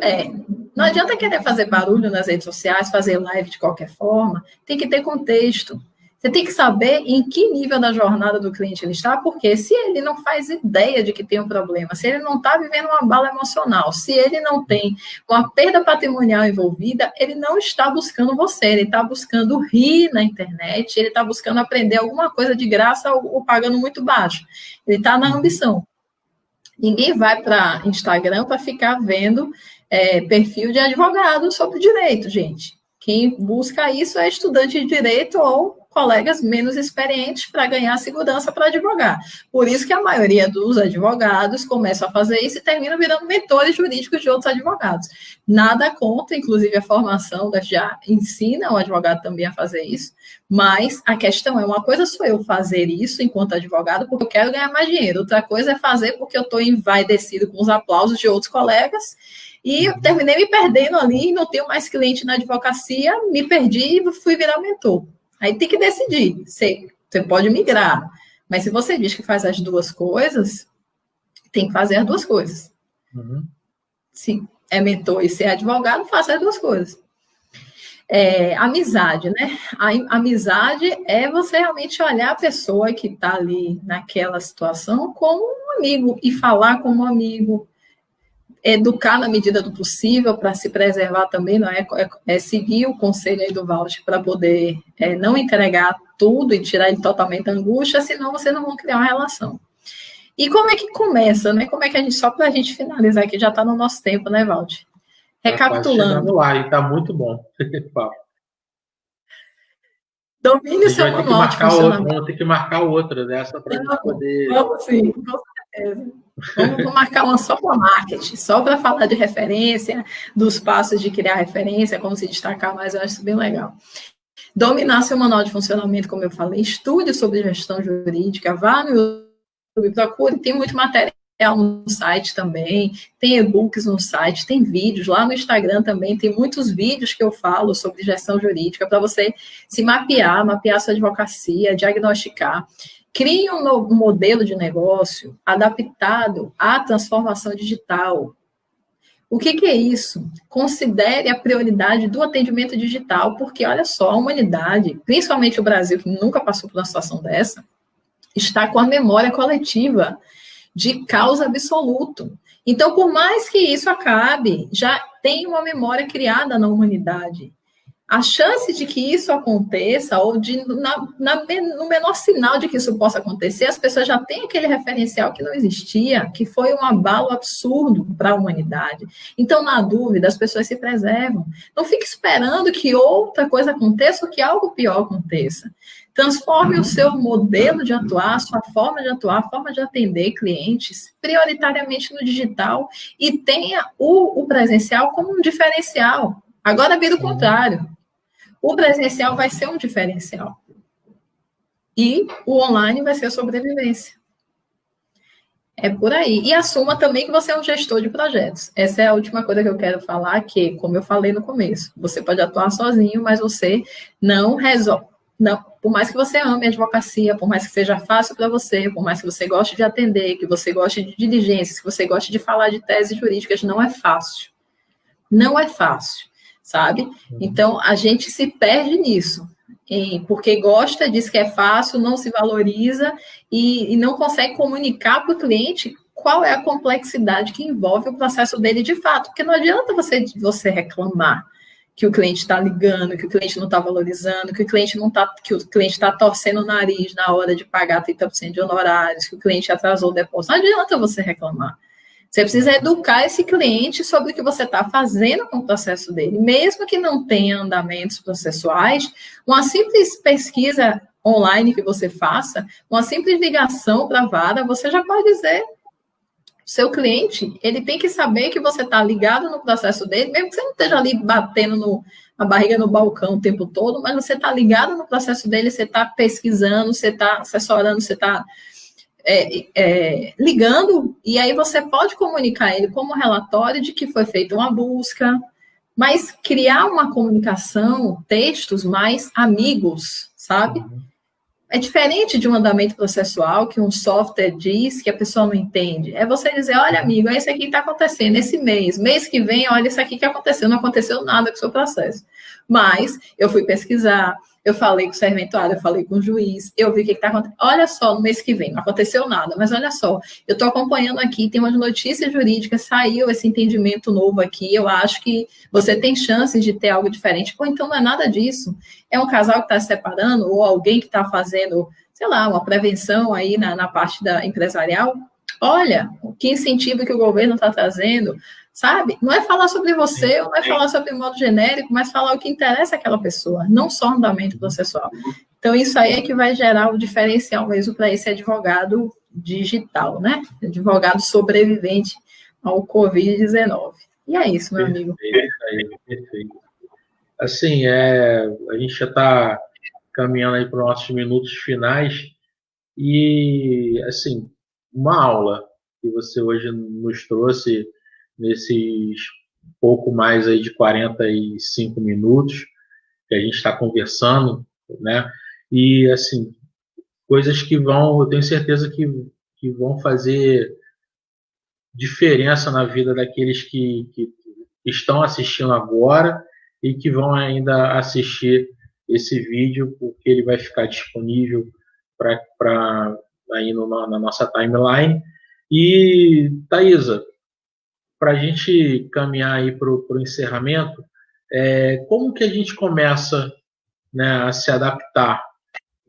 não adianta querer fazer barulho nas redes sociais, fazer live de qualquer forma. Tem que ter contexto. Você tem que saber em que nível da jornada do cliente ele está, porque se ele não faz ideia de que tem um problema, se ele não está vivendo uma bala emocional, se ele não tem uma perda patrimonial envolvida, ele não está buscando você, ele está buscando rir na internet, ele está buscando aprender alguma coisa de graça ou pagando muito baixo. Ele está na ambição. Ninguém vai para Instagram para ficar vendo perfil de advogado sobre direito, gente. Quem busca isso é estudante de direito ou colegas menos experientes para ganhar segurança para advogar. Por isso que a maioria dos advogados começam a fazer isso e terminam virando mentores jurídicos de outros advogados. Nada contra, inclusive a formação da FGA ensina o advogado também a fazer isso, mas a questão é, uma coisa sou eu fazer isso enquanto advogado porque eu quero ganhar mais dinheiro, outra coisa é fazer porque eu estou envaidecido com os aplausos de outros colegas e eu terminei me perdendo ali, não tenho mais cliente na advocacia, me perdi e fui virar mentor. Aí tem que decidir. Você pode migrar, mas se você diz que faz as duas coisas, tem que fazer as duas coisas. Se é mentor e ser advogado, faça as duas coisas. Amizade, né? A amizade é você realmente olhar a pessoa que está ali naquela situação como um amigo e falar como um amigo, educar na medida do possível para se preservar também, não é seguir o conselho aí do Walter para poder não entregar tudo e tirar ele totalmente da angústia, senão vocês não vão criar uma relação. E como é que começa, né? Como é que a gente, só para a gente finalizar aqui, já está no nosso tempo, né, Walter? Recapitulando. Lá, e está muito bom. Domine o seu manual de funcionamento. Vamos ter que marcar outra dessa para a gente poder... Vamos sim, com certeza. Vamos marcar uma só para marketing, só para falar de referência, dos passos de criar referência, como se destacar mais, eu acho isso bem legal. Dominar seu manual de funcionamento, como eu falei, estude sobre gestão jurídica, vá no YouTube, procure, tem muito material no site também, tem e-books no site, tem vídeos, lá no Instagram também tem muitos vídeos que eu falo sobre gestão jurídica, para você se mapear sua advocacia, diagnosticar. Crie um novo modelo de negócio adaptado à transformação digital. O que é isso? Considere a prioridade do atendimento digital, porque, olha só, a humanidade, principalmente o Brasil, que nunca passou por uma situação dessa, está com a memória coletiva de caos absoluto. Então, por mais que isso acabe, já tem uma memória criada na humanidade. A chance de que isso aconteça, ou no menor sinal de que isso possa acontecer, as pessoas já têm aquele referencial que não existia, que foi um abalo absurdo para a humanidade. Então, na dúvida, as pessoas se preservam. Não fique esperando que outra coisa aconteça ou que algo pior aconteça. Transforme o seu modelo de atuar, a sua forma de atuar, a forma de atender clientes, prioritariamente no digital, e tenha o presencial como um diferencial. Agora vira o contrário. O presencial vai ser um diferencial. E o online vai ser a sobrevivência. É por aí. E assuma também que você é um gestor de projetos. Essa é a última coisa que eu quero falar, que, como eu falei no começo, você pode atuar sozinho, mas você não resolve. Não, por mais que você ame a advocacia, por mais que seja fácil para você, por mais que você goste de atender, que você goste de diligências, que você goste de falar de teses jurídicas, não é fácil. Não é fácil, sabe? Então, a gente se perde nisso. Porque gosta, diz que é fácil, não se valoriza e não consegue comunicar para o cliente qual é a complexidade que envolve o processo dele de fato. Porque não adianta você reclamar que o cliente está ligando, que o cliente não está valorizando, que o cliente está torcendo o nariz na hora de pagar 30% de honorários, que o cliente atrasou o depósito. Não adianta você reclamar. Você precisa educar esse cliente sobre o que você está fazendo com o processo dele. Mesmo que não tenha andamentos processuais, uma simples pesquisa online que você faça, uma simples ligação para a vara, você já pode dizer. Seu cliente, ele tem que saber que você está ligado no processo dele, mesmo que você não esteja ali batendo a barriga no balcão o tempo todo, mas você está ligado no processo dele, você está pesquisando, você está assessorando, você está ligando, e aí você pode comunicar ele como relatório de que foi feita uma busca, mas criar uma comunicação, textos mais amigos, sabe? É diferente de um andamento processual que um software diz que a pessoa não entende. É você dizer, olha, amigo, é isso aqui que está acontecendo esse mês que vem, olha isso aqui que aconteceu, não aconteceu nada com o seu processo. Mas eu fui pesquisar, eu falei com o serventuário, eu falei com o juiz, eu vi o que está acontecendo. Olha só, no mês que vem, não aconteceu nada, mas olha só, eu estou acompanhando aqui, tem umas notícias jurídicas, saiu esse entendimento novo aqui, eu acho que você tem chances de ter algo diferente. Ou então não é nada disso. É um casal que está se separando, ou alguém que está fazendo, sei lá, uma prevenção aí na parte da empresarial. Olha, que incentivo que o governo está trazendo, sabe? Não é falar sobre você, não é falar sobre modo genérico, mas falar o que interessa àquela pessoa, não só o andamento processual. Então, isso aí é que vai gerar o diferencial mesmo para esse advogado digital, né? Advogado sobrevivente ao Covid-19. E é isso, meu amigo. Perfeito. Assim, a gente já está caminhando aí para os nossos minutos finais e, assim, uma aula que você hoje nos trouxe nesses pouco mais aí de 45 minutos que a gente está conversando, né? E, assim, coisas que eu tenho certeza que vão fazer diferença na vida daqueles que estão assistindo agora e que vão ainda assistir esse vídeo, porque ele vai ficar disponível para aí na nossa timeline. E, Thaisa, para a gente caminhar aí para o encerramento, como que a gente começa, né, a se adaptar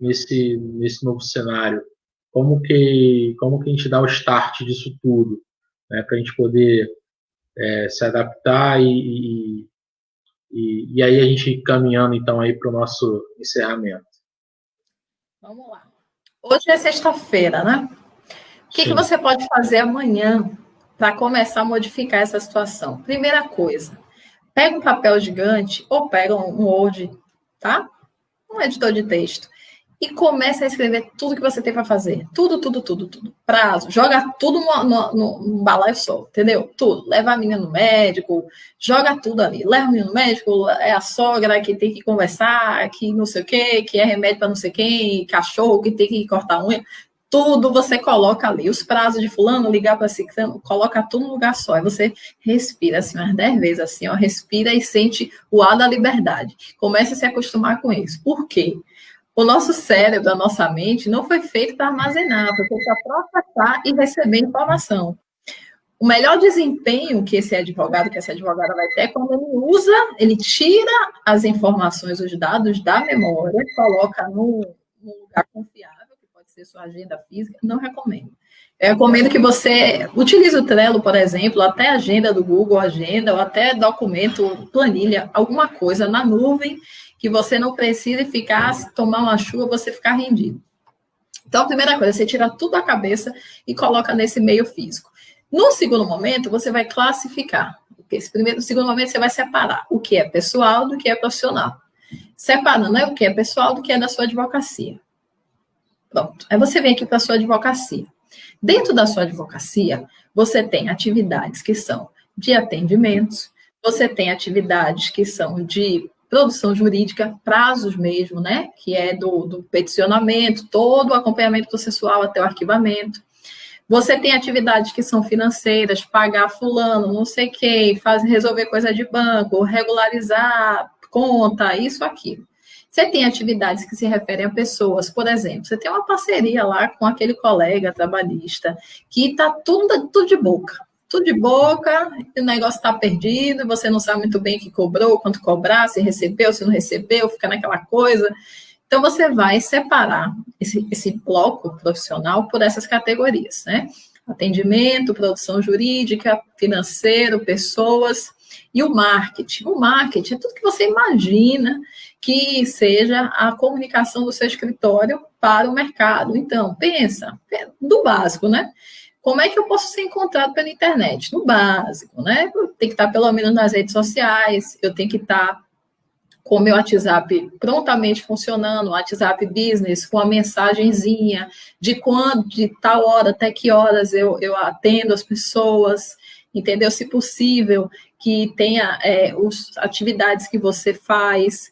nesse novo cenário? Como que a gente dá o start disso tudo, né, para a gente poder se adaptar e aí a gente caminhando então aí para o nosso encerramento. Vamos lá. Hoje é sexta-feira, né? O que você pode fazer amanhã para começar a modificar essa situação? Primeira coisa, pega um papel gigante ou pega um Word, tá? Um editor de texto. E começa a escrever tudo que você tem para fazer. Tudo. Prazo. Joga tudo num balaio só, entendeu? Tudo. Leva a menina no médico, joga tudo ali. Leva a menina no médico, é a sogra que tem que conversar, que não sei o quê, que é remédio para não sei quem, cachorro que tem que cortar a unha. Tudo você coloca ali. Os prazos de fulano, ligar para ciclano, coloca tudo no lugar só. Aí você respira assim umas 10 vezes, assim, ó, respira e sente o ar da liberdade. Começa a se acostumar com isso. Por quê? O nosso cérebro, a nossa mente, não foi feito para armazenar, foi feito para processar e receber informação. O melhor desempenho que essa advogada vai ter é quando ele tira as informações, os dados da memória, coloca num lugar confiável, que pode ser sua agenda física. Não recomendo. Eu recomendo que você utilize o Trello, por exemplo, até agenda do Google Agenda, ou até documento, planilha, alguma coisa na nuvem, que você não precise ficar, tomar uma chuva, você ficar rendido. Então, a primeira coisa, você tira tudo da cabeça e coloca nesse meio físico. No segundo momento, você vai classificar. No segundo momento, você vai separar o que é pessoal do que é profissional. Separando, né, o que é pessoal do que é da sua advocacia. Pronto. Aí você vem aqui para a sua advocacia. Dentro da sua advocacia, você tem atividades que são de atendimentos, você tem atividades que são de produção jurídica, prazos mesmo, né? Que é do peticionamento, todo o acompanhamento processual até o arquivamento. Você tem atividades que são financeiras, pagar fulano, não sei quem, resolver coisa de banco, regularizar conta, isso, aquilo. Você tem atividades que se referem a pessoas, por exemplo, você tem uma parceria lá com aquele colega trabalhista que está tudo de boca. Tudo de boca, o negócio está perdido, você não sabe muito bem o que cobrou, quanto cobrar, se recebeu, se não recebeu, fica naquela coisa. Então, você vai separar esse bloco profissional por essas categorias, né? Atendimento, produção jurídica, financeiro, pessoas e o marketing. O marketing é tudo que você imagina que seja a comunicação do seu escritório para o mercado. Então, pensa do básico, né? Como é que eu posso ser encontrado pela internet? No básico, né? Eu tenho que estar pelo menos nas redes sociais, eu tenho que estar com o meu WhatsApp prontamente funcionando, o WhatsApp Business, com a mensagenzinha de quando, de tal hora até que horas eu atendo as pessoas, entendeu? Se possível, que tenha as atividades que você faz,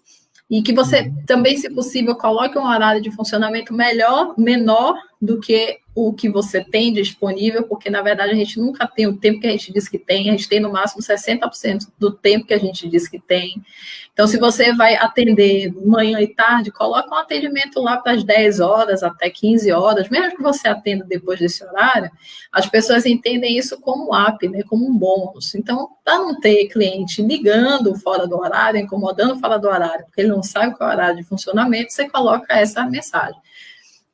e que você também, se possível, coloque um horário de funcionamento menor do que o que você tem disponível, porque, na verdade, a gente nunca tem o tempo que a gente diz que tem, a gente tem, no máximo, 60% do tempo que a gente diz que tem. Então, se você vai atender manhã e tarde, coloca um atendimento lá para as 10 horas até 15 horas, mesmo que você atenda depois desse horário, as pessoas entendem isso como up, né, como um bônus. Então, para não ter cliente ligando fora do horário, incomodando fora do horário, porque ele não sabe qual é o horário de funcionamento, você coloca essa mensagem.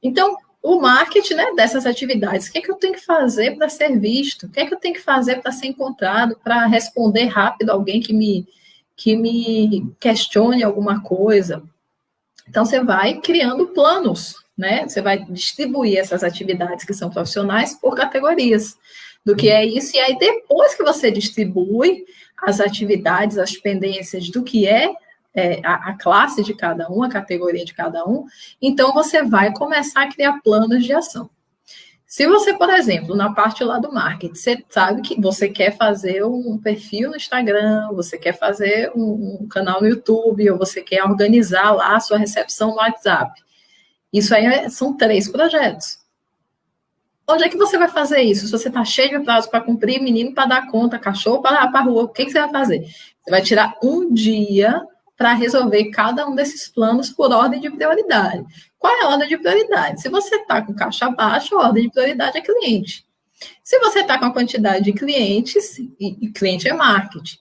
Então, o marketing, né, dessas atividades, o que é que eu tenho que fazer para ser visto? O que é que eu tenho que fazer para ser encontrado, para responder rápido alguém que me questione alguma coisa? Então, você vai criando planos, né? Você vai distribuir essas atividades que são profissionais por categorias do que é isso, e aí depois que você distribui as atividades, as pendências do que é a classe de cada um, a categoria de cada um, então você vai começar a criar planos de ação. Se você, por exemplo, na parte lá do marketing, você sabe que você quer fazer um perfil no Instagram, você quer fazer um canal no YouTube, ou você quer organizar lá a sua recepção no WhatsApp. Isso aí são 3 projetos. Onde é que você vai fazer isso? Se você está cheio de prazo para cumprir, menino para dar conta, cachorro para a rua, o que você vai fazer? Você vai tirar um dia para resolver cada um desses planos por ordem de prioridade. Qual é a ordem de prioridade? Se você está com caixa baixa, a ordem de prioridade é cliente. Se você está com a quantidade de clientes, e cliente é marketing.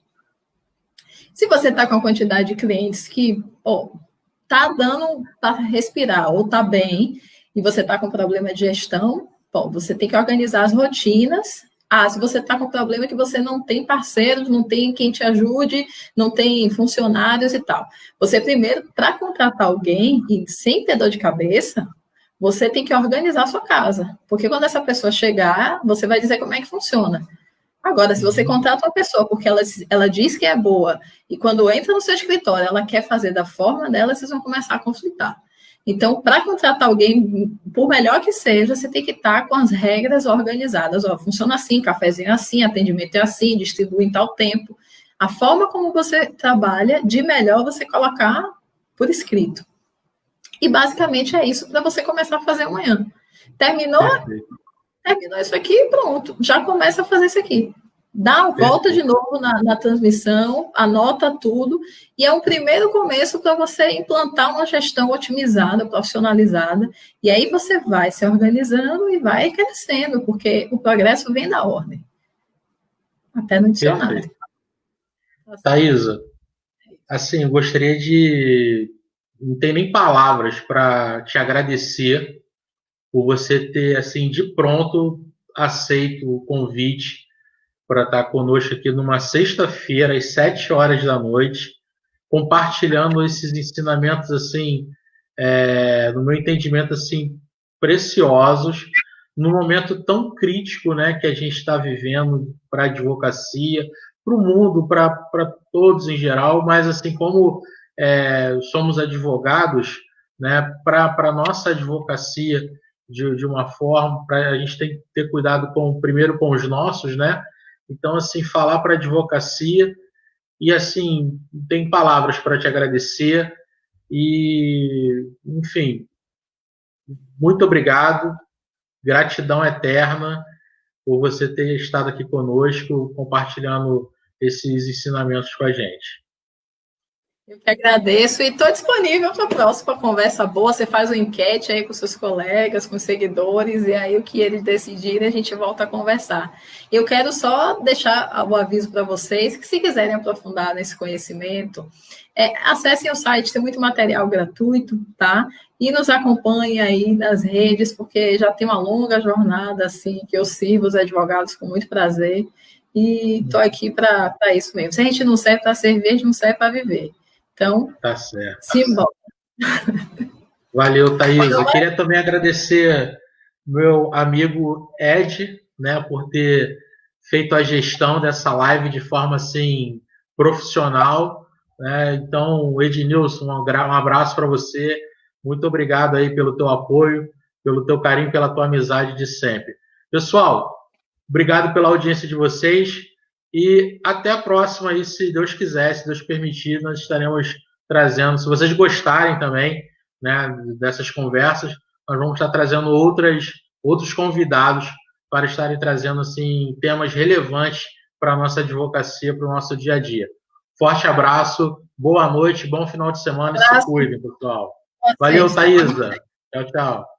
Se você está com a quantidade de clientes que está dando para respirar ou está bem, e você está com problema de gestão, você tem que organizar as rotinas. Se você está com problema que você não tem parceiros, não tem quem te ajude, não tem funcionários e tal. Você primeiro, para contratar alguém, e sem ter dor de cabeça, você tem que organizar a sua casa. Porque quando essa pessoa chegar, você vai dizer como é que funciona. Agora, se você contrata uma pessoa porque ela diz que é boa, e quando entra no seu escritório, ela quer fazer da forma dela, vocês vão começar a conflitar. Então, para contratar alguém, por melhor que seja, você tem que estar com as regras organizadas. Funciona assim, cafezinho é assim, atendimento é assim, distribui em tal tempo. A forma como você trabalha, de melhor você colocar por escrito. E, basicamente, é isso para você começar a fazer amanhã. Terminou isso aqui, pronto. Já começa a fazer isso aqui. Dá a volta de novo na transmissão, anota tudo, e é um primeiro começo para você implantar uma gestão otimizada, profissionalizada, e aí você vai se organizando e vai crescendo, porque o progresso vem da ordem. Até no dicionário. Thaisa, assim, eu gostaria de... Não tem nem palavras para te agradecer por você ter, assim, de pronto, aceito o convite para estar conosco aqui numa sexta-feira, às 7 horas da noite, compartilhando esses ensinamentos, assim, no meu entendimento, assim, preciosos, num momento tão crítico, né, que a gente está vivendo para a advocacia, para o mundo, para todos em geral, mas assim como somos advogados, né, para a nossa advocacia de uma forma, a gente tem que ter cuidado primeiro com os nossos, né? Então, assim, falar para a advocacia e, assim, tem palavras para te agradecer e, enfim, muito obrigado, gratidão eterna por você ter estado aqui conosco, compartilhando esses ensinamentos com a gente. Eu que agradeço e estou disponível para a próxima conversa boa. Você faz uma enquete aí com seus colegas, com os seguidores, e aí o que eles decidirem, a gente volta a conversar. Eu quero só deixar o aviso para vocês que, se quiserem aprofundar nesse conhecimento, acessem o site, tem muito material gratuito, tá? E nos acompanhem aí nas redes, porque já tem uma longa jornada, assim, que eu sirvo os advogados com muito prazer, e estou aqui para isso mesmo. Se a gente não serve para servir, a gente não serve para viver. Então, tá certo. Simbora. Valeu, Thaís. Eu queria também agradecer meu amigo Ed, né, por ter feito a gestão dessa live de forma assim profissional, né? Então, Ednilson, um abraço para você. Muito obrigado aí pelo teu apoio, pelo teu carinho, pela tua amizade de sempre. Pessoal, obrigado pela audiência de vocês. E até a próxima aí, se Deus quiser, se Deus permitir, nós estaremos trazendo, se vocês gostarem também, né, dessas conversas, nós vamos estar trazendo outros convidados para estarem trazendo assim, temas relevantes para a nossa advocacia, para o nosso dia a dia. Forte abraço, boa noite, bom final de semana e se cuidem, pessoal. Valeu, Thaísa. Tchau, tchau.